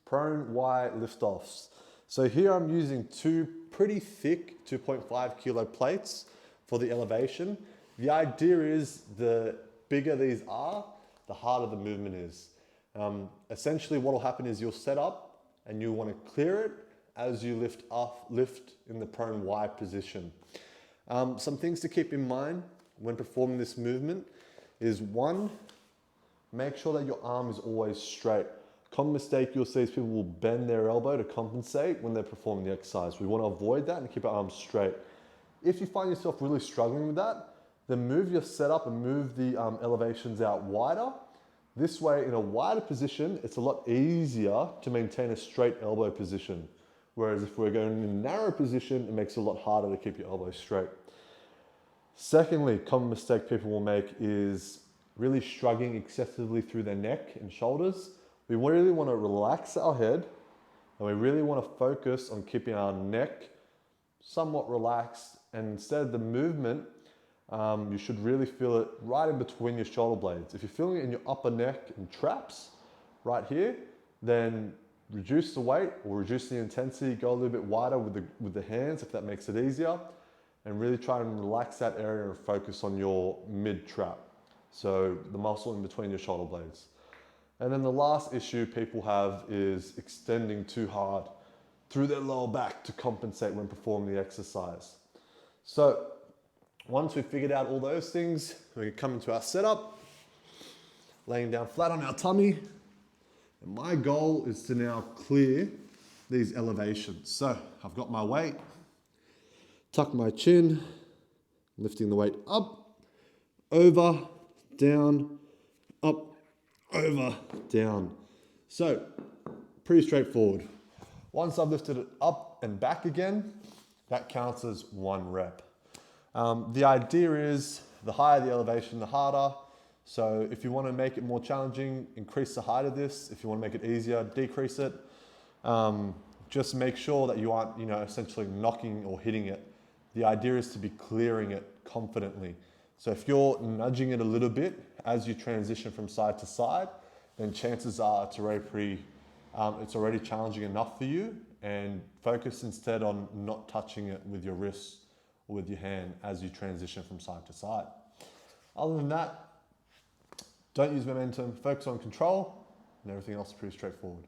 prone Y lift-offs. So here I'm using two pretty thick 2.5 kilo plates for the elevation. The idea is the bigger these are, the harder the movement is. Essentially what will happen is you'll set up and you want to clear it as you lift in the prone Y position. Some things to keep in mind when performing this movement is one, make sure that your arm is always straight. Common mistake you'll see is people will bend their elbow to compensate when they're performing the exercise. We want to avoid that and keep our arms straight. If you find yourself really struggling with that, then move your setup and move the elevations out wider. This way, in a wider position, it's a lot easier to maintain a straight elbow position. Whereas if we're going in a narrow position, it makes it a lot harder to keep your elbows straight. Secondly, common mistake people will make is really struggling excessively through their neck and shoulders. We really want to relax our head and we really want to focus on keeping our neck somewhat relaxed, and instead of the movement, you should really feel it right in between your shoulder blades. If you're feeling it in your upper neck and traps right here, then reduce the weight or reduce the intensity, go a little bit wider with the hands if that makes it easier, and really try and relax that area and focus on your mid-trap. So the muscle in between your shoulder blades. And then the last issue people have is extending too hard through their lower back to compensate when performing the exercise. So once we've figured out all those things, we can come into our setup, laying down flat on our tummy. And my goal is to now clear these elevations. So I've got my weight, tuck my chin, lifting the weight up, over, down, up, over, down. So pretty straightforward. Once I've lifted it up and back again, that counts as 1 rep. The idea is the higher the elevation, the harder. So if you want to make it more challenging, increase the height of this. If you want to make it easier, decrease it. Just make sure that you aren't, essentially knocking or hitting it. The idea is to be clearing it confidently. So if you're nudging it a little bit as you transition from side to side, then chances are it's already challenging enough for you, and focus instead on not touching it with your wrists or with your hand as you transition from side to side. Other than that, don't use momentum, focus on control, and everything else is pretty straightforward.